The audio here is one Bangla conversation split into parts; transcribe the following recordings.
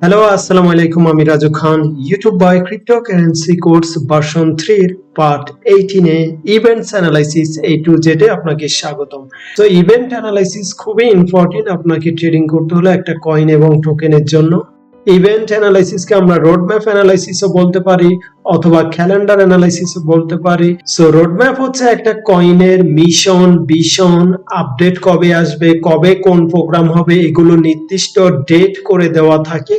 হ্যালো, আসসালামু আলাইকুম। আমি Raju Khan. YouTube by cryptocurrency course version 3 এর পার্ট 18 এ events analysis A to Z এ আপনাকে স্বাগতম। তো ইভেন্ট অ্যানালাইসিস খুবই ইম্পর্টেন্ট আপনাকে ট্রেডিং করতে হলে একটা কয়েন এবং টোকেনের জন্য। ইভেন্ট অ্যানালাইসিসকে আমরা রোডম্যাপ অ্যানালাইসিসও বলতে পারি অথবা ক্যালেন্ডার অ্যানালাইসিসও বলতে পারি। সো রোডম্যাপ হচ্ছে একটা কয়েনের মিশন, ভিশন, আপডেট কবে আসবে, কবে কোন প্রোগ্রাম হবে, এগুলো নির্দিষ্ট ডেট করে দেওয়া থাকে।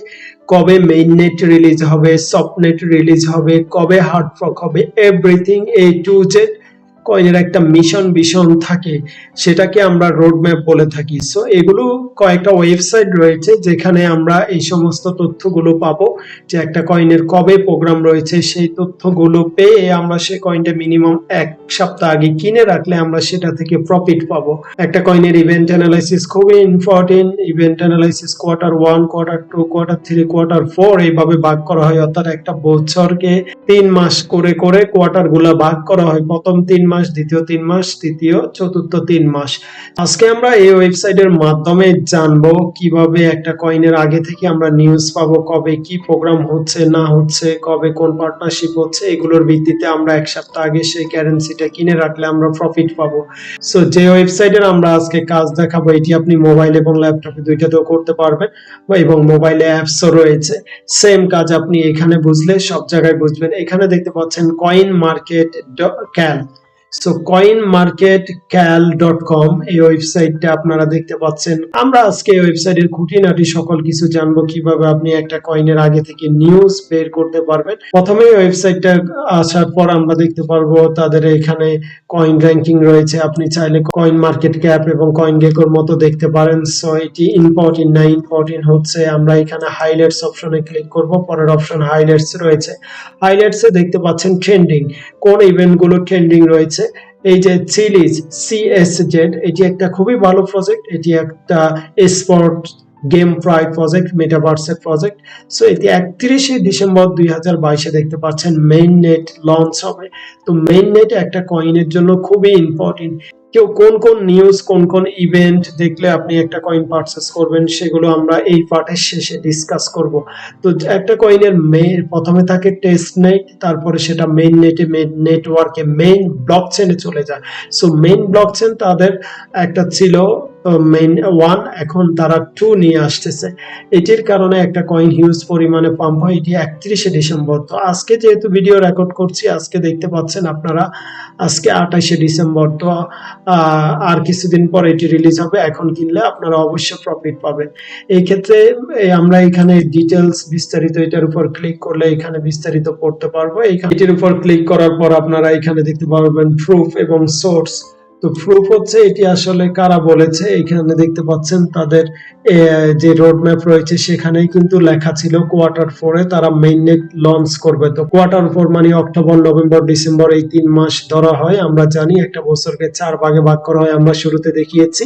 কবে মেইননেট রিলিজ হবে, সফটনেট রিলিজ হবে, কবে হার্ড ফর্ক হবে, এভরিথিং A to Z কয়েনের একটা মিশন ভিশন থাকে, সেটাকে আমরা রোডম্যাপ বলে থাকি। সো এগুলো কয়েকটা ওয়েবসাইট রয়েছে যেখানে আমরা এই সমস্ত তথ্যগুলো পাবো, যে একটা কয়েনের কবে প্রোগ্রাম রয়েছে। সেই তথ্যগুলো পেয়ে আমরা সেই কয়েনটা মিনিমাম 1 সপ্তাহ আগে কিনে রাখলে আমরা সেটা থেকে প্রফিট পাবো। একটা কয়েনের ইভেন্ট অ্যানালাইসিস খুবই important. Event analysis Q1, Q2, Q3, Q4 এইভাবে ভাগ করা হয়, অর্থাৎ একটা বছরকে 3 মাস করে করে কোয়ার্টার গুলা ভাগ করা হয়। প্রথম 3 মাস, দ্বিতীয় 3 মাস, তৃতীয় চতুর্থ 3 মাস। আজকে আমরা এই ওয়েবসাইটের মাধ্যমে জানবো কিভাবে একটা কয়েনের আগে থেকে আমরা নিউজ পাবো, কবে কি প্রোগ্রাম হচ্ছে না হচ্ছে, কবে কোন পার্টনারশিপ হচ্ছে, এগুলোর ভিত্তিতে আমরা 1 সপ্তাহ আগে সেই কারেন্সিটা কিনে রাখলে আমরা প্রফিট পাবো। সো যে ওয়েবসাইটের আমরা আজকে কাজ দেখাবো, এটি আপনি মোবাইল এবং ল্যাপটপে দুইটাতেও করতে পারবেন, এবং মোবাইলে অ্যাপসও রয়েছে। সেম কাজ আপনি এখানে বুঝলে সব জায়গায় বুঝবেন। এখানে দেখতে পাচ্ছেন কয়েন মার্কেট ক্যাল। সো coinmarketcal.com এই ওয়েবসাইটটা আপনারা দেখতে পাচ্ছেন। আমরা আজকে এই ওয়েবসাইটের খুঁটিনাটি সকল কিছু জানবো, কিভাবে আপনি একটা কয়েনের আগে থেকে নিউজ বের করতে পারবেন। প্রথমে ওয়েবসাইটটা আসার পর আমরা দেখতে পারবো তাদের এখানে কয়েন র্যাঙ্কিং রয়েছে। আপনি চাইলে কয়েন মার্কেট ক্যাপ এবং কয়েন গেকোর মতো দেখতে পারেন। সো এটি ইম্পর্টেন্ট না, ইম্পর্টেন্ট হচ্ছে আমরা এখানে হাইলাইটস অপশনে ক্লিক করব। পরের অপশন হাইলাইটস রয়েছে। হাইলাইটসে দেখতে পাচ্ছেন ট্রেন্ডিং, কোন ইভেন্টগুলো ট্রেন্ডিং রয়েছে। এই যে চিলিজ CSZ, এটি একটা খুবই ভালো প্রজেক্ট। এটি একটা স্পোর্ট গেম প্রাইড প্রজেক্ট, মেটাভার্সের প্রজেক্ট। সো এটি 31শে ডিসেম্বর 2022 দেখতে পাচ্ছেন মেইন নেট লঞ্চ হবে। তো মেইন নেট একটা কয়েনের জন্য খুবই ইম্পর্টেন্ট। কেউ কোন কোন নিউজ, কোন কোন ইভেন্ট দেখলে আপনি একটা কয়েন পারচেস করবেন, সেগুলো আমরা এই পার্টের শেষে ডিসকাস করব। তো একটা কয়েনের প্রথমে থাকে টেস্ট নেট, তারপরে সেটা মেইন নেটে, মেইন নেটওয়ার্কে, মেইন ব্লকচেনে চলে যায়। সো মেইন ব্লকচেন তাদের একটা ছিল মেইন 1, এখন তারা 2 নিয়ে আসতেছে। এটির কারণে একটা কয়েন হিউজ পরিমাণে পাম্প হয়। এটি 31শে ডিসেম্বর। তো আজকে যেহেতু ভিডিও রেকর্ড করছি, আজকে দেখতে পাচ্ছেন আপনারা, আজকে 28শে ডিসেম্বর। তো আর কিছুদিন পর এটি রিলিজ হবে। এখন কিনলে আপনারা অবশ্যই প্রফিট পাবেন। এই ক্ষেত্রে আমরা এখানে ডিটেলস বিস্তারিত, এটার উপর ক্লিক করলে এখানে বিস্তারিত পড়তে পারবো। এটির উপর ক্লিক করার পর আপনারা এখানে দেখতে পারবেন প্রুফ এবং সোর্স। তো প্রুফ হচ্ছে এটি আসলে কারা বলেছে। এখানে দেখতে পাচ্ছেন তাদের যে রোডম্যাপ রয়েছে, সেখানেই কিন্তু লেখা ছিল Q4 এ তারা মেইননেট লঞ্চ করবে। তো Q4 মানে অক্টোবর, নভেম্বর, ডিসেম্বর, এই 3 মাস ধরা হয়। আমরা জানি একটা বছরকে 4 ভাগে ভাগ করা হয়, আমরা শুরুতে দেখিয়েছি।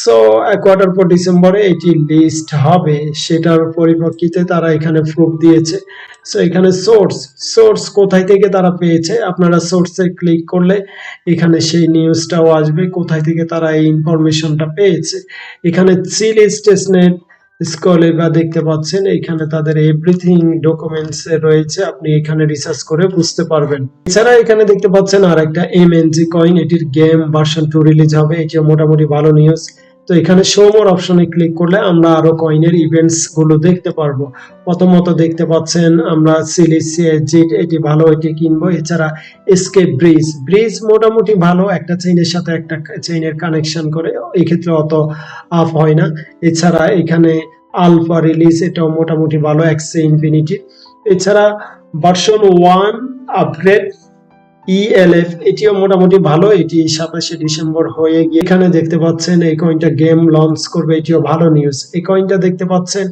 সো Q4 ডিসেম্বরে এটি লিস্ট হবে, সেটার পরিপ্রেক্ষিতে তারা এখানে প্রুফ দিয়েছে। সো এখানে সোর্স কোথায় থেকে তারা পেয়েছে, আপনারা সোর্সে ক্লিক করলে এখানে সেই নিউজটাও আসবে, কোথায় থেকে তারা এই ইনফরমেশনটা পেয়েছে। এখানে চিলিজ টেস্টনেট স্কলে বা দেখতে পাচ্ছেন, এখানে তাদের এভরিথিং ডকুমেন্টস রয়েছে, আপনি এখানে রিসার্চ করে বুঝতে পারবেন। এছাড়া এখানে দেখতে পাচ্ছেন আর একটা MNG কয়েন, এটির গেম ভার্সন 2 রিলিজ হবে। এটিও মোটামুটি ভালো নিউজ। তো এখানে শো মোর অপশনে ক্লিক করলে আমরা আরো কয়েনের ইভেন্টস গুলো দেখতে পারবো। প্রথমত দেখতে পাচ্ছেন আমরা সিলিসিয়েজিট, এটি ভালো, এটি কিনবো। এছাড়া এসকেপ ব্রিজ মোটামুটি ভালো, একটা চেইনের সাথে একটা চেইনের কানেকশন করে, এই ক্ষেত্রে অত আপ হয় না। এছাড়া এখানে আলফা রিলিজ, এটাও মোটামুটি ভালো, এক্সে ইনফিনিটি। এছাড়া ভার্সন 1 আপগ্রেড ELF, এটিও মোটামুটি ভালো। এটি 27শে ডিসেম্বর হয়ে গিয়ে এখানে দেখতে পাচ্ছেন এই কয়েনটা গেম লঞ্চ করবে, এটিও ভালো নিউজ। এই কয়েনটা দেখতে পাচ্ছেন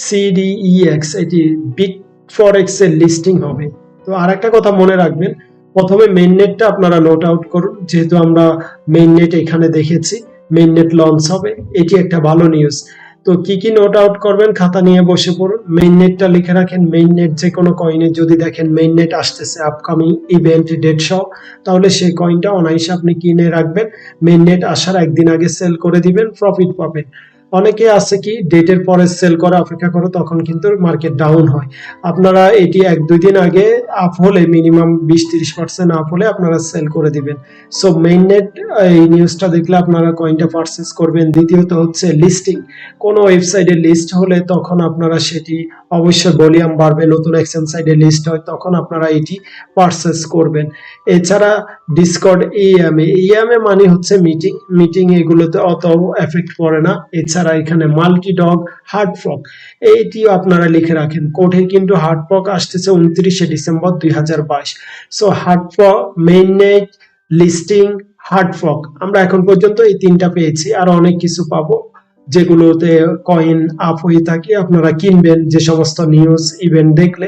CDEX, এটি বিগ ফরেক্স এর লিস্টিং হবে। তো আরেকটা কথা মনে রাখবেন, প্রথমে মেইন নেটটা আপনারা নোট আউট করুন, যেহেতু আমরা মেইন নেট এখানে দেখেছি মেইন নেট লঞ্চ হবে, এটি একটা ভালো নিউজ। তো কি কি নোট আউট করবেন, খাতা নিয়ে বসে পড়ুন, মেইন নেটটা লিখে রাখেন। মেইন নেট যে কোনো কয়েনে যদি দেখেন মেইন নেট আসতেছে আপকামিং ইভেন্ট ডেট সহ, তাহলে সেই কয়েনটা অনায়াসে আপনি কিনে রাখবেন। মেইন নেট আসার একদিন আগে সেল করে দিবেন, প্রফিট পাবেন। অনেকে আছে কি ডেটের পরে সেল করে অপেক্ষা করে, তখন কিন্তু মার্কেট ডাউন হয়। আপনারা এটি 1-2 দিন আগে আপ হলে মিনিমাম 20-30% আপ হলে আপনারা সেল করে দিবেন। সো মেইননেট এই নিউজটা দেখলে আপনারা কয়েনটা পারচেজ করবেন। দ্বিতীয়ত হচ্ছে লিস্টিং, কোনো ওয়েবসাইটে লিস্ট হলে তখন আপনারা সেটি অবশ্যই ভলিউম বাড়বে, নতুন এক্সচেঞ্জ সাইটে লিস্ট হয় তখন আপনারা এটি পারচেজ করবেন। এছাড়া ডিসকর্ড ইএমএ মানে হচ্ছে মিটিং, এগুলোতে অত এফেক্ট পড়ে না। এছাড়া এখানে মাল্টি ডগ, হার্ড ফ্রক, এইটিও আপনারা লিখে রাখেন। কোডে কিন্তু হার্ড ফ্রক আসতেছে 29শে December 2022। So hard fork, mainnet, listing, hard fork, আমরা এখন পর্যন্ত এই 3টা পেয়েছি, আর অনেক কিছু পাবো যেগুলোতে কয়েন আপ হয়ে থাকে, আপনারা কিনবেন যে সমস্ত নিউজ ইভেন্ট দেখলে।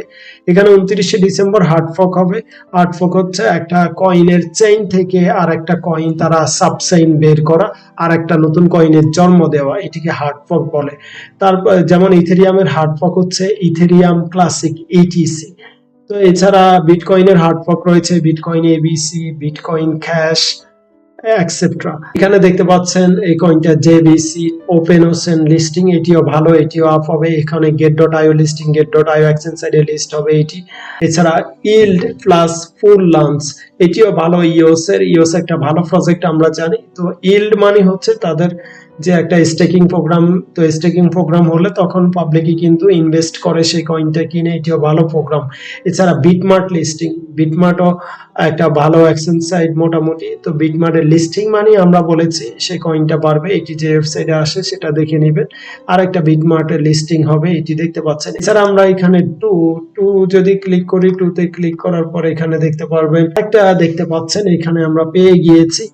এখানে 29শে ডিসেম্বর হার্ড ফর্ক হবে। হার্ড ফর্ক হচ্ছে একটা কয়েনের চেইন থেকে আর একটা কয়েন তারা সাবচেইন বের করা, আর একটা নতুন কয়েনের জন্ম দেওয়া, এটিকে হার্ড ফর্ক বলে। তারপর যেমন ইথেরিয়ামের হার্ড ফর্ক হচ্ছে ইথেরিয়াম ক্লাসিক, ইটিসি। তো এছাড়া বিটকয়েনের হার্ড ফর্ক রয়েছে bitcoin ABC, bitcoin cash, etcetera. এখানে দেখতে পাচ্ছেন এই কয়েনটা জেবিসি ওপেন ওশেন লিস্টিং, এটিও ভালো, এটিও আপ হবে। এখানে get.io লিস্টিং, get.io এক্সচেঞ্জ সাইটে লিস্ট হবে এটি। এছাড়া ইল্ড প্লাস ফুল লঞ্চ, এটিও ভালো। ইওস একটা ভালো প্রজেক্ট আমরা জানি। তো ইল্ড মানে হচ্ছে তাদের যে একটা স্টেকিং প্রোগ্রাম, তো স্টেকিং প্রোগ্রাম হলে তখন পাবলিকই কিন্তু ইনভেস্ট করে সেই কয়েনটা কিনে, এটিও ভালো প্রোগ্রাম। এছাড়া বিটমার্ট লিস্টিং, বিটমার্টও একটা ভালো এক্সচেঞ্জ সাইট মোটামুটি। তো বিটমার্টের লিস্টিং মানে আমরা বলেছি সেই কয়েনটা পারবে, এটি যে ওয়েবসাইটে আসে সেটা দেখে নেবেন। আর একটা বিটমার্টের লিস্টিং হবে, এটি দেখতে পাচ্ছেন। এছাড়া আমরা এখানে টু যদি ক্লিক করি, টুতে ক্লিক করার পর এখানে দেখতে পারবেন একটা দেখতে পাচ্ছেন, এখানে আমরা পেয়ে গিয়েছি।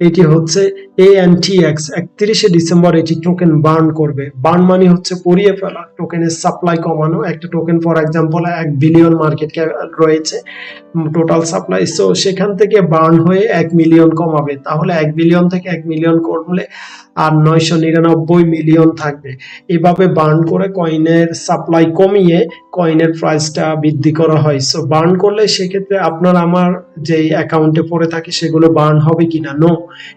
এটি হচ্ছে ANTX, 31শে ডিসেম্বর এটি টোকেন বার্ন করবে। বার্ন মানে হচ্ছে পুড়িয়ে ফেলা, টোকেনের সাপ্লাই কমানো। একটা token for example 1 billion market cap রয়েছে টোটাল সাপ্লাই, সো সেখান থেকে বার্ন হয়ে 1 মিলিয়ন কমাবে। তাহলে 1 বিলিয়ন থেকে 1 মিলিয়ন করলে আর 999 মিলিয়ন থাকবে। এভাবে বার্ন করে কয়েনের সাপ্লাই কমিয়ে কয়েনের প্রাইসটা বৃদ্ধি করা হয়। সো বার্ন করলে সেক্ষেত্রে আপনার আমার যেই অ্যাকাউন্টে পড়ে থাকে সেগুলো বার্ন হবে কিনা? নো,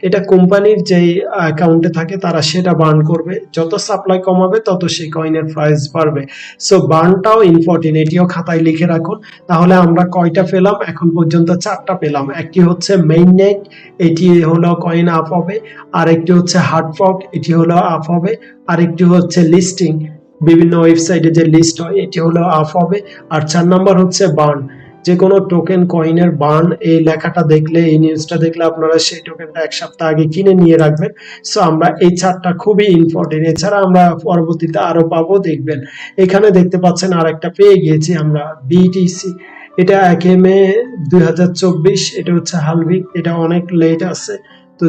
এটা কোম্পানির যেই অ্যাকাউন্টে থাকে তারা সেটা বার্ন করবে। যত সাপ্লাই কমাবে তত সেই কয়েনের প্রাইস বাড়বে। সো বার্নটাও ইম্পর্টেন্ট, এটিও খাতায় লিখে রাখুন। তাহলে আমরা কয়টা পেলাম? এখন পর্যন্ত 4টা পেলাম। একটি হচ্ছে মেইননেট, এটি হলো কয়েন আপ হবে। আর একটি হচ্ছে হার্ড ফর্ক, এটি হলো আপ হবে। আর একটি হচ্ছে লিস্টিং, বিভিন্ন ওয়েবসাইটে যে লিস্ট হয়, এটি হলো আপ হবে। আর 4 নাম্বার হচ্ছে বার্ন, যে কোনো টোকেন কয়েনের বার্ন, এই লেখাটা দেখলে, এই নিউজটা দেখলে আপনারা সেই টোকেনটা 1 সপ্তাহ আগে কিনে নিয়ে রাখবেন। সো আমরা এই 4টা খুবই ইম্পর্টেন্ট। এছাড়া আমরা পরবর্তীতে আরো পাবো, দেখবেন। এখানে দেখতে পাচ্ছেন আর একটা পেয়ে গিয়েছি আমরা, বিটিসি। এটা 1 মে 2024, এটা হচ্ছে হালভিং, এটা অনেক লেট আছে। তো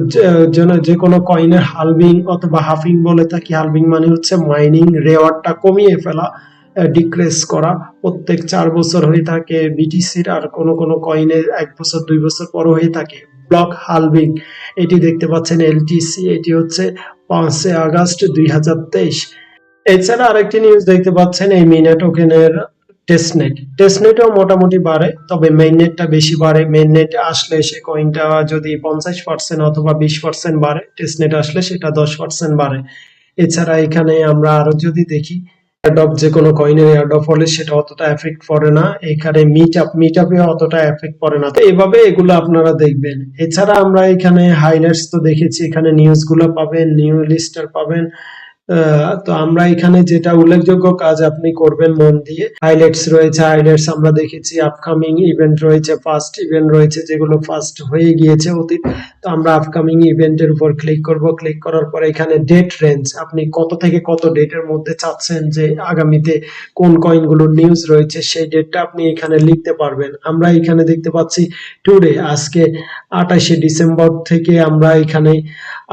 যে কোনো কয়েনের হালভিং অথবা হাফিং বলে থাকি। হালভিং মানে হচ্ছে মাইনিং রেওয়ার্ডটা কমিয়ে ফেলা, ডিক্রিজ করা। প্রত্যেক 4 বছর হয়ে থাকে বিটিসির, আর কোনো কয়েনে 1 বছর 2 বছর পর হয়ে থাকে ব্লক হালভিং। এটি দেখতে পাচ্ছেন এলটিসি, এটি হচ্ছে 5 আগস্ট 2023। এছাড়া আরেকটি নিউজ দেখতে পাচ্ছেন এই মিনা টোকেনের টেস্টনেটও মোটামুটি বাড়ে, তবে মেইননেটটা বেশি বাড়ে। মেইননেট আসলে সে কয়েনটা যদি 50% অথবা 20% বাড়ে, টেস্টনেট আসলে সেটা 10% বাড়ে। এছাড়া এখানে আমরা আরো যদি দেখি, এয়ারড্রপ, যে কোনো কয়েনের এয়ারড্রপ হলে সেটা অতটা এফেক্ট পড়ে না। এখানে মিটআপে অতটা এফেক্ট পড়ে না। তো এভাবে এগুলো আপনারা দেখবেন। এছাড়া আমরা এখানে হাইলাইটস তো দেখেছি, এখানে নিউজগুলো পাবেন, নিউ লিস্টার পাবেন। তো আমরা এখানে যেটা উল্লেখযোগ্য কাজ আপনি করবেন মন দিয়ে, হাইলাইটস রয়েছে, হাইলাইটস আমরা দেখেছি। আপকামিং ইভেন্ট রয়েছে, ফার্স্ট ইভেন্ট রয়েছে, যেগুলো ফার্স্ট হয়ে গিয়েছে অতীত। তো আমরা আপকামিং ইভেন্টের উপর ক্লিক করব। ক্লিক করার পরে এখানে ডেট রেঞ্জ, আপনি কত থেকে কত ডেটের মধ্যে চাচ্ছেন যে আগামীতে কোন কয়েনগুলোর নিউজ রয়েছে, সেই ডেটটা আপনি এখানে লিখতে পারবেন। আমরা এখানে দেখতে পাচ্ছি টুডে, আজকে 28শে ডিসেম্বর থেকে আমরা এখানে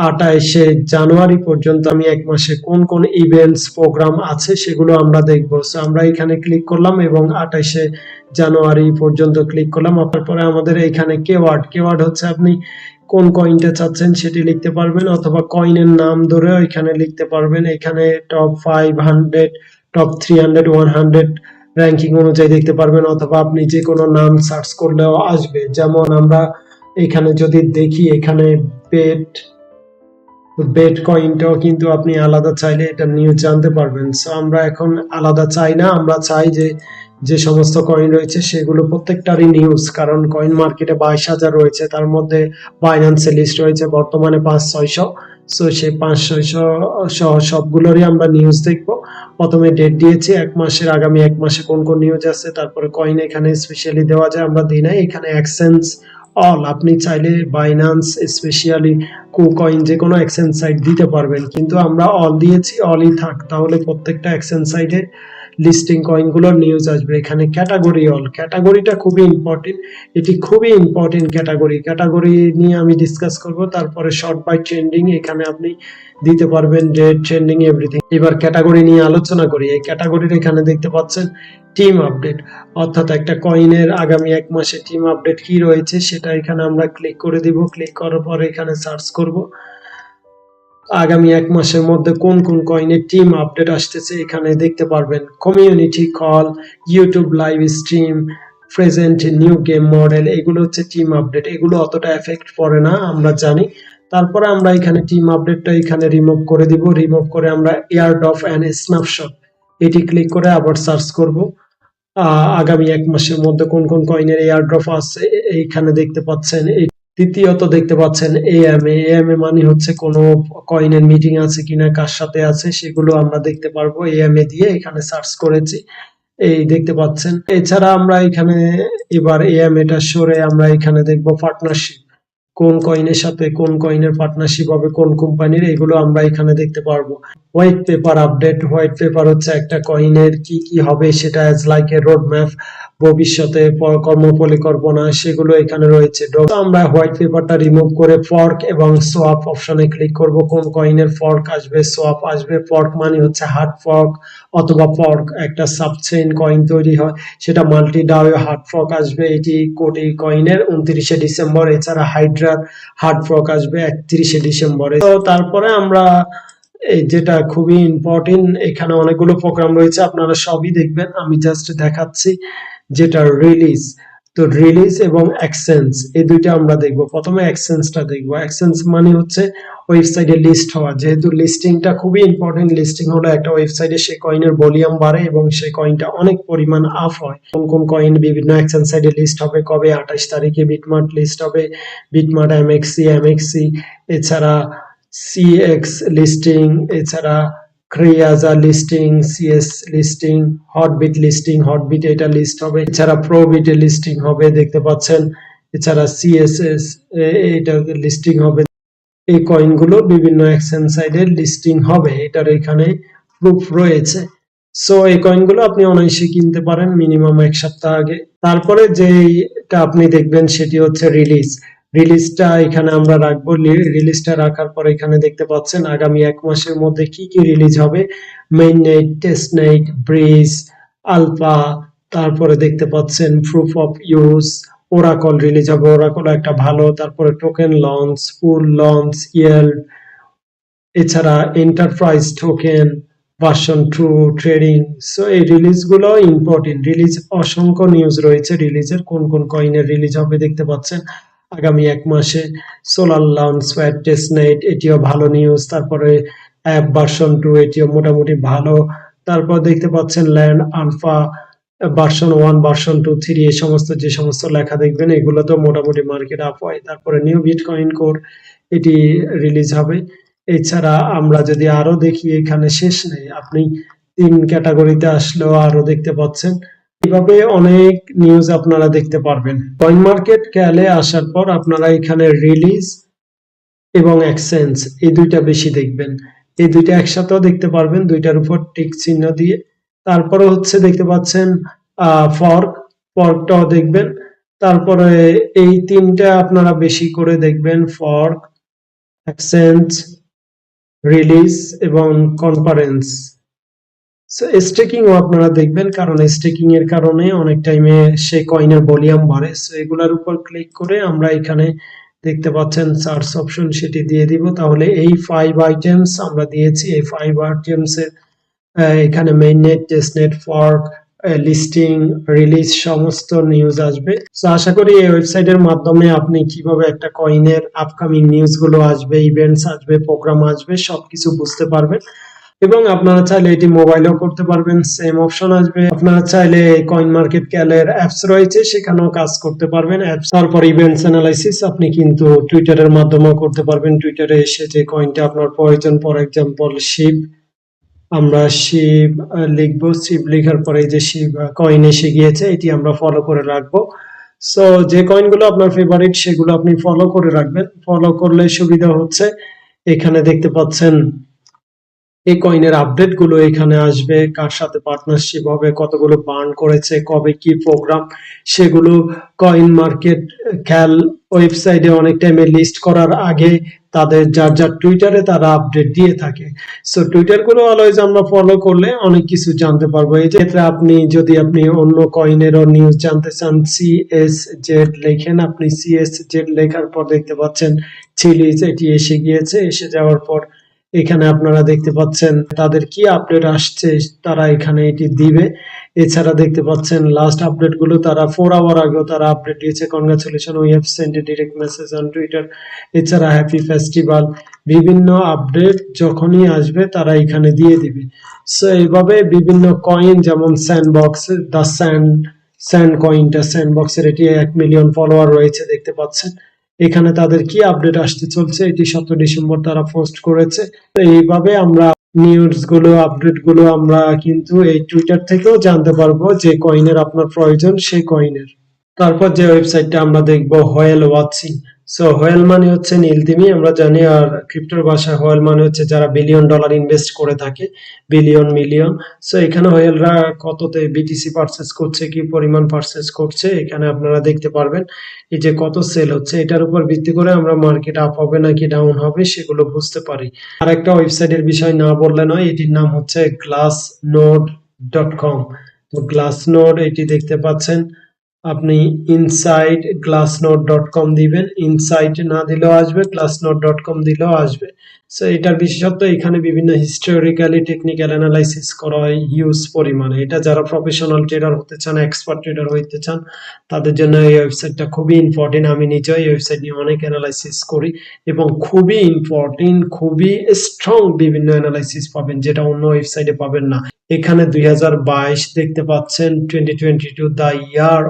28শে জানুয়ারি পর্যন্ত আমি 1 মাসে কোন কোন ইভেন্টস প্রোগ্রাম আছে সেগুলো আমরা দেখবো। সো আমরা এখানে ক্লিক করলাম এবং 28শে জানুয়ারি পর্যন্ত ক্লিক করলাম। তারপরে আমাদের এখানে কেওয়ার্ড হচ্ছে আপনি কোন কয়েনটা চাচ্ছেন সেটি লিখতে পারবেন, অথবা কয়েনের নাম ধরে এখানে লিখতে পারবেন। এখানে টপ 500, টপ 300, 100 র্যাঙ্কিং অনুযায়ী দেখতে পারবেন, অথবা আপনি যে কোনো নাম সার্চ করলেও আসবে। যেমন আমরা এখানে যদি দেখি, এখানে পেট বেট কয়েনটাও কিন্তু আপনি আলাদা চাইলে এটা নিউজ জানতে পারবেন। সো আমরা এখন আলাদা চাই না, আমরা চাই যে যে সমস্ত কয়েন রয়েছে সেগুলো প্রত্যেকটারই নিউজ, কারণ কয়েন মার্কেটে 22,000 রয়েছে, তার মধ্যে বাইন্যান্সে লিস্ট রয়েছে বর্তমানে 500-600। সো সেই 500-600 সহ সবগুলোরই আমরা নিউজ দেখবো। প্রথমে ডেট দিয়েছি 1 মাসের, আগামী 1 মাসে কোন কোন নিউজ আছে, তারপরে কয়েন এখানে স্পেশালি দেওয়া যায়, আমরা দিই নাই। এখানে এক্সচেঞ্জ অল, আপনি চাইলে বাইন্যান্স স্পেশালি কুকয়েন যে কোনো এক্সচেঞ্জ সাইট দিতে পারবেন, কিন্তু আমরা অল দিয়েছি, অলই থাক, তাহলে প্রত্যেকটা এক্সচেঞ্জ সাইটে লিস্টিং কয়েনগুলোর নিউজ আসবে। এখানে ক্যাটাগরি অল, ক্যাটাগরিটা খুবই ইম্পর্টেন্ট, এটি খুবই ইম্পর্টেন্ট ক্যাটাগরি। ক্যাটাগরি নিয়ে আমি ডিসকাস করব, তারপরে শর্ট বাই ট্রেন্ডিং এখানে আপনি দিতে পারবেন, ডেট, ট্রেন্ডিং, এভরিথিং। এবার ক্যাটাগরি নিয়ে আলোচনা করি। এই ক্যাটাগরির এখানে দেখতে পাচ্ছেন টিম আপডেট, অর্থাৎ একটা কয়েনের আগামী 1 মাসে টিম আপডেট কি রয়েছে সেটা এখানে আমরা ক্লিক করে দিব। ক্লিক করার পরে এখানে সার্চ করব আগামী 1 মাসের মধ্যে কোন কোন কয়েনের টিম আপডেট আসতেছে, এখানে দেখতে পারবেন। Community call, YouTube live stream, present new game model, এগুলো হচ্ছে টিম আপডেট। এগুলো অতটা এফেক্ট পড়ে না, আমরা জানি। তারপরে আমরা এখানে টিম আপডেটটা এখানে রিমুভ করে দিব। রিমুভ করে আমরা এয়ারড্রপ অ্যান্ড স্ন্যাপশট এটি ক্লিক করে আবার সার্চ করব আগামী 1 মাসের মধ্যে কোন কোন কয়েনের এয়ারড্রপ আছে, এইখানে দেখতে পাচ্ছেন। তৃতীয়ত দেখতে পাচ্ছেন এএমএ। এএমএ মানে হচ্ছে কোনো কয়েনের মিটিং আছে কিনা, কার সাথে আছে, সেগুলো আমরা দেখতে পারবো এএমএ দিয়ে। এখানে সার্চ করেছি, এই দেখতে পাচ্ছেন। এছাড়া আমরা এখানে এবার এএমএটা সরে আমরা এখানে দেখবো পার্টনারশিপ, কোন কয়েনের সাথে কোন কয়েনের পার্টনারশিপ হবে, কোন কোম্পানির, এগুলো আমরা এখানে দেখতে পারবো। White paper update, white paper হচ্ছে একটা কয়েনের কি কি হবে সেটা as like a road map, ভবিষ্যতে কর্ম পরিকল্পনা, সেগুলো এখানে রয়েছে। আমরা হোয়াইট পেপারটা রিমুভ করে ফর্ক এবং সোয়াপ অপশনে ক্লিক করব। কোন কয়েনের ফর্ক আসবে, সোয়াপ আসবে। ফর্ক মানে হচ্ছে হার্ড ফর্ক অথবা ফর্ক, একটা সাবচেইন কয়েন তৈরি হয়, সেটা মাল্টি ডাও হার্ড ফর্ক আসবে। এটি কোটি কয়েনের 29শে ডিসেম্বর। এছাড়া হাইড্রার হার্ড ফর্ক আসবে 31শে ডিসেম্বরে। তো তারপরে আমরা এই যেটা খুবই ইম্পর্টেন্ট, এখানে অনেকগুলো প্রোগ্রাম রয়েছে, আপনারা সবই দেখবেন, আমি জাস্ট দেখাচ্ছি। যেটা রিলিজ, তো রিলিজ এবং এক্সচেঞ্জ এই দুইটা আমরা দেখব। প্রথমে এক্সচেঞ্জটা দেখব। এক্সচেঞ্জ মানে হচ্ছে ওয়েবসাইটে লিস্ট হওয়া, যেহেতু লিস্টিংটা খুবই ইম্পর্টেন্ট। লিস্টিং হলো একটা ওয়েবসাইটে সেই কয়েনের ভলিউম বাড়ে এবং সেই কয়েনটা অনেক পরিমাণ আপ হয়। কোন কোন কয়েন বিভিন্ন এক্সচেঞ্জ সাইটে লিস্ট হবে কবে, 28 তারিখে বিটমার্ট লিস্ট হবে, বিটমার্ট, এমএক্সি, এছাড়া সিএক্স লিস্টিং, এছাড়া ক্রিয়াজা লিস্টিং, সিএস লিস্টিং, হটবিট লিস্টিং, হটবিট এটা লিস্ট হবে। এছাড়া প্রোবিটে লিস্টিং হবে, দেখতে পাচ্ছেন। এছাড়া সিএসএস এটা লিস্টিং হবে। এই কয়েনগুলো বিভিন্ন এক্সচেঞ্জ সাইটে লিস্টিং হবে, এটার এখানে প্রুফ রয়েছে। সো এই কয়েনগুলো আপনি অনায়াসে কিনতে পারেন মিনিমাম 1 সপ্তাহ আগে। তারপরে যেটা আপনি দেখবেন সেটি হচ্ছে রিলিজ। রিলিজটা এখানে আমরা রাখবো। রিলিজটা রাখার পর এখানে দেখতে পাচ্ছেন আগামী 1 মাসের মধ্যে কি কি রিলিজ হবে। মেইননেট, টেস্টনেট, ব্রিজ, আলফা, তারপরে দেখতে পাচ্ছেন proof of use, Oracle release হবে। ওরাকল একটা ভালো। তারপরে টোকেন লঞ্চ, ফুল লঞ্চ, ইয়েল্ড, এছাড়া enterprise token, version 2, trading. So এই রিলিজগুলো ইম্পর্টেন্ট। রিলিজ অসংখ্য নিউজ রয়েছে, রিলিজের কোন কোন কয়েনের রিলিজ হবে দেখতে পাচ্ছেন আগামী 1 মাসে। সোলার লঞ্চ প্যাড, টেস্টনেট এটিও ভালো নিউজ। তারপরে অ্যাপ ভার্সন 2 এটিও মোটামুটি ভালো। তারপর দেখতে পাচ্ছেন ল্যান্ড আলফা ভার্সন 1, ভার্সন 2, 3 এই সমস্ত যে সমস্ত লেখা দেখবেন এগুলো তো মোটামুটি মার্কেট আপ হয়। তারপরে নিউ বিটকয়েন কোর এটি রিলিজ হবে। এছাড়া আমরা যদি আরো দেখি, এখানে শেষ নেই, আপনি 3 ক্যাটাগরিতে আসলেও আরো দেখতে পাচ্ছেন। এইভাবে অনেক নিউজ আপনারা দেখতে পারবেন। কয়েন মার্কেট ক্যালে আসার পর আপনারা এখানে রিলিজ এবং এক্সচেঞ্জ এই দুইটা বেশি দেখবেন। এই দুইটা একসাথেও দেখতে পারবেন, দুইটার উপর টিক চিহ্ন দিয়ে। তারপরে হচ্ছে দেখতে পাচ্ছেন ফর্কটাও দেখবেন। তারপরে এই 3টা আপনারা বেশি করে দেখবেন, ফর্ক, এক্সচেঞ্জ, রিলিজ এবং কনফারেন্স। সো স্টেকিং ও আপনারা দেখবেন, কারণ স্টেকিং এর কারণে অনেক টাইমে সেই কয়েনের ভলিউম বাড়ে। সো এগুলোর উপর ক্লিক করে আমরা এখানে দেখতে পাচ্ছেন সার্চ অপশন, সেটি দিয়ে দিব। তাহলে এই 5 আইটেমস আমরা দিয়েছি। এই 5 আইটেমস এর এখানে mainnet, testnet, fork, listing, release সমস্ত নিউজ আসবে। তো আশা করি এই ওয়েবসাইটের মাধ্যমে আপনি কিভাবে একটা কয়েনের আপকামিং নিউজ গুলো আসবে, ইভেন্টস আসবে, প্রোগ্রাম আসবে সবকিছু বুঝতে পারবেন। এবং আপনারা চাইলে এটি মোবাইলেও করতে পারবেন, সেম অপশন আসবে। আপনারা চাইলে কয়েন মার্কেট ক্যালের অ্যাপস রয়েছে, সেখানেও কাজ করতে পারবেন অ্যাপস। তারপর ইভেন্টস অ্যানালাইসিস আপনি কিন্তু টুইটারের মাধ্যমেও করতে পারবেন। টুইটারে এসে যে কয়েনটা আপনার প্রয়োজন, ফর এক্সাম্পল শিপ, আমরা শিব লিখবো। শিব লেখার পরে যে শিব কয়েন এসে গিয়েছে, এটি আমরা ফলো করে রাখবো। সো যে কয়েনগুলো আপনার ফেভারিট সেগুলো আপনি ফলো করে রাখবেন। ফলো করলে সুবিধা হচ্ছে এখানে দেখতে পাচ্ছেন এই কয়েনের আপডেট গুলো এখানে আসবে, কার সাথে পার্টনারশিপ হবে, কতগুলো বার্ন করেছে, কবে কি প্রোগ্রাম, সেগুলো কয়েন মার্কেট ক্যাল ওয়েবসাইটে অনেক টাইমে লিস্ট করার আগে তাদের যার যার টুইটারে তারা আপডেট দিয়ে থাকে। সো টুইটার গুলো অলওয়েজ আমরা ফলো করলে অনেক কিছু জানতে পারবো। এই ক্ষেত্রে আপনি যদি অন্য কয়েনেরও নিউজ জানতে চান, CSZ লেখেন, আপনি CSZ লেখার পর দেখতে পাচ্ছেন চিলিজ এটি এসে গিয়েছে। এসে যাওয়ার পর এখানে আপনারা দেখতে পাচ্ছেন তাদের কি আপডেট আসছে, তারা এখানে এটি দিবে। এছাড়া দেখতে পাচ্ছেন লাস্ট আপডেট গুলো তারা 4 আওয়ার আগেও তারা আপডেট দিয়েছে, congratulation we have sent a direct message on Twitter. এছাড়া হ্যাপি ফেস্টিভ্যাল, বিভিন্ন আপডেট যখনই আসবে তারা এখানে দিয়ে দিবে। সো এইভাবে বিভিন্ন কয়েন, যেমন স্যান্ডবক্স, দ্য স্যান্ড কয়েনটা, স্যান্ডবক্সের এটি 1 মিলিয়ন ফলোয়ার রয়েছে দেখতে পাচ্ছেন। এখানে তাদের কি আপডেট আসতে চলছে এটি 17 ডিসেম্বর তারা পোস্ট করেছে। তো এইভাবে আমরা নিউজ গুলো, আপডেট গুলো আমরা কিন্তু এই টুইটার থেকেও জানতে পারবো যে কয়েনের আপনার প্রয়োজন সেই কয়েনের। তারপর যে ওয়েবসাইটটা আমরা দেখবো, হোয়েল ওয়াচিং। সো হোয়েল মানে হচ্ছে নীলতিমি আমরা জানি, আর ক্রিপ্টোর ভাষায় হোয়েল মানে হচ্ছে যারা বিলিয়ন ডলার ইনভেস্ট করে থাকে, বিলিয়ন মিলিয়ন। সো এখানে হোয়েলরা কততে বিটিসি পারচেজ করছে, কি পরিমাণ পারচেজ করছে এখানে আপনারা দেখতে পারবেন। এই যে কত সেল হচ্ছে, এটার উপর ভিত্তি করে আমরা মার্কেট আপ হবে নাকি ডাউন হবে সেগুলো বুঝতে পারি। আর একটা ওয়েবসাইটের বিষয় না বললে নয়, এটির নাম হচ্ছে glassnode.com। তো গ্লাসনোড এটি দেখতে পাচ্ছেন, আপনি ইনসাইড glassnode.com দিবেন, ইনসাইট না দিলেও আসবে, glassnode.com দিলেও আসবে। সো এটার বিশেষত্ব এখানে বিভিন্ন হিস্টোরিক্যালি টেকনিক্যাল অ্যানালাইসিস করা হয় হিউজ পরিমাণে। এটা যারা প্রফেশনাল ট্রেডার হতে চান, এক্সপার্ট ট্রেডার হতে চান, তাদের জন্য এই ওয়েবসাইটটা খুবই ইম্পর্টেন্ট। আমি নিজেও এই ওয়েবসাইট নিয়ে অনেক অ্যানালাইসিস করি এবং খুবই ইম্পর্টেন্ট, খুবই স্ট্রং বিভিন্ন অ্যানালাইসিস পাবেন যেটা অন্য ওয়েবসাইটে পাবেন না। এখানে 2022 দেখতে পাচ্ছেন, 2022 দ্য ইয়ার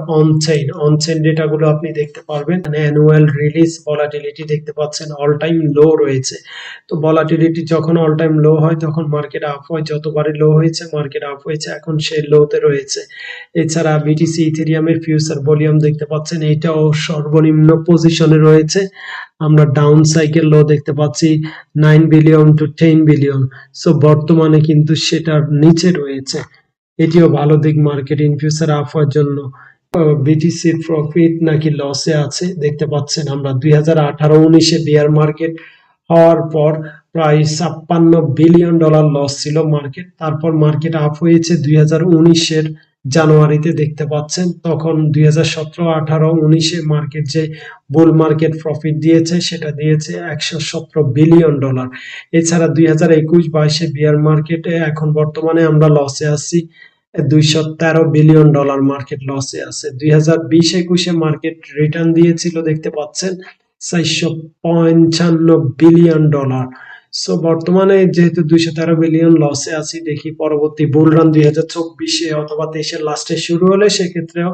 অন চেইন ডেটাগুলো আপনি দেখতে পারবেন। অ্যানুয়াল রিলিজ, ভলাটিলিটি দেখতে পাচ্ছেন অল টাইম লো রয়েছে। তো ভলাটিলিটি যখন অল টাইম লো হয় তখন মার্কেট আপ হয়, যতবারই লো হয়েছে মার্কেট আপ হয়েছে, এখন সেই লোতে রয়েছে। এছাড়া বিটিসি ইথেরিয়ামের ফিউচার ভলিউম দেখতে পাচ্ছেন, এটাও সর্বনিম্ন পজিশনে রয়েছে। আমরা ডাউন সাইকেল লো দেখতে পাচ্ছি 9 বিলিয়ন টু 10 বিলিয়ন। সো বর্তমানে কিন্তু সেটার নিচে রয়েছে। এটিও ভালো দিক মার্কেট ইন ফিউচার আপ হওয়ার জন্য। বিটিসির প্রফিট নাকি লসে আছে দেখতে পাচ্ছেন আমরা 2018-19-এ বিয়ার মার্কেট হওয়ার পর প্রায় 56 বিলিয়ন ডলার লস ছিল মার্কেট। তারপর মার্কেট আপ হয়েছে 2019-এর জানুয়ারিতে দেখতে পাচ্ছেন, তখন 2017-18-19-এ মার্কেট যে বুল মার্কেট প্রফিট দিয়েছে সেটা দিয়েছে 117 বিলিয়ন ডলার। এছাড়া 2021-22-এ বিয়ার মার্কেটে এখন বর্তমানে আমরা লসে আছি, 213 বিলিয়ন ডলার মার্কেট লসে আছে। 2020-21-এ মার্কেট রিটার্ন দিয়েছিল দেখতে পাচ্ছেন 455 বিলিয়ন ডলার। সো বর্তমানে যেহেতু 213 বিলিয়ন লসে আছি, দেখি পরবর্তী বুল রান 2024-এ অথবা 23-এর লাস্টে শুরু হলে সেক্ষেত্রেও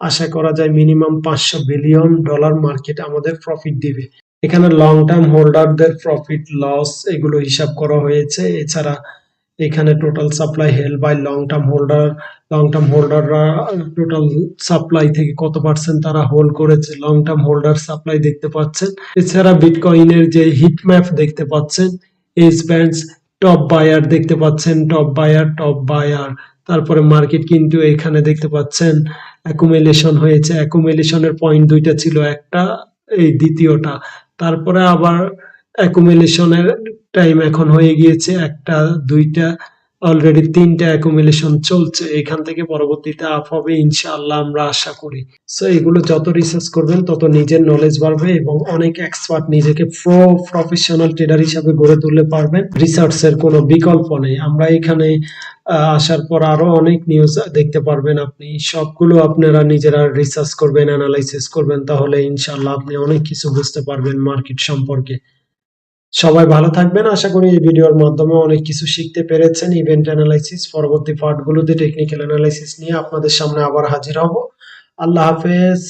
আশা করা যায় মিনিমাম 500 বিলিয়ন ডলার মার্কেট আমাদের প্রফিট দিবে। এখানে লং টার্ম হোল্ডারদের প্রফিট লস এগুলো হিসাব করা হয়েছে। এছাড়া এখানে total supply held by long term হোল্ডাররা টোটাল সাপ্লাই থেকে কত পার্সেন্ট তারা হোল্ড করেছে, লং টার্ম হোল্ডার সাপ্লাই দেখতে পাচ্ছেন। এছাড়া বিটকয়েনের যে হিট ম্যাপ দেখতে পাচ্ছেন, এজ ব্যান্ডস টপ বায়ার দেখতে পাচ্ছেন, টপ বায়ার। তারপরে মার্কেট কিন্তু এখানে দেখতে পাচ্ছেন অ্যাকুমুলেশন হয়েছে, অ্যাকুমুলেশনের পয়েন্ট দুইটা ছিল, একটা এই দ্বিতীয়টা, তারপরে আবার অ্যাকুমুলেশনের টাইম এখন হয়ে গিয়েছে একটা দুইটা, অলরেডি ৩টা অ্যাকুমুলেশন চলছে। এখান থেকে পরবর্তীতে আপ হবে ইনশাআল্লাহ আমরা আশা করি। সো এগুলো যত রিসার্চ করবেন তত নিজের নলেজ বাড়বে এবং অনেক এক্সপার্ট নিজেকে প্রফেশনাল ট্রেডার হিসাবে গড়ে তুলতে পারবেন। রিসার্চের কোনো বিকল্প নেই। আমরা এখানে আসার পর আরো অনেক নিউজ দেখতে পারবেন আপনি। সবগুলো আপনারা নিজেরা রিসার্চ করবেন, এনালাইসিস করবেন, তাহলে ইনশাআল্লাহ আপনি অনেক কিছু বুঝতে পারবেন মার্কেট সম্পর্কে। সবাই ভালো থাকবেন। আশা করি এই ভিডিওর মাধ্যমে অনেক কিছু শিখতে পেরেছেন। ইভেন্ট অ্যানালাইসিস পরবর্তী পার্টগুলোতে টেকনিক্যাল অ্যানালাইসিস নিয়ে আপনাদের সামনে আবার হাজির হব। আল্লাহ হাফেজ।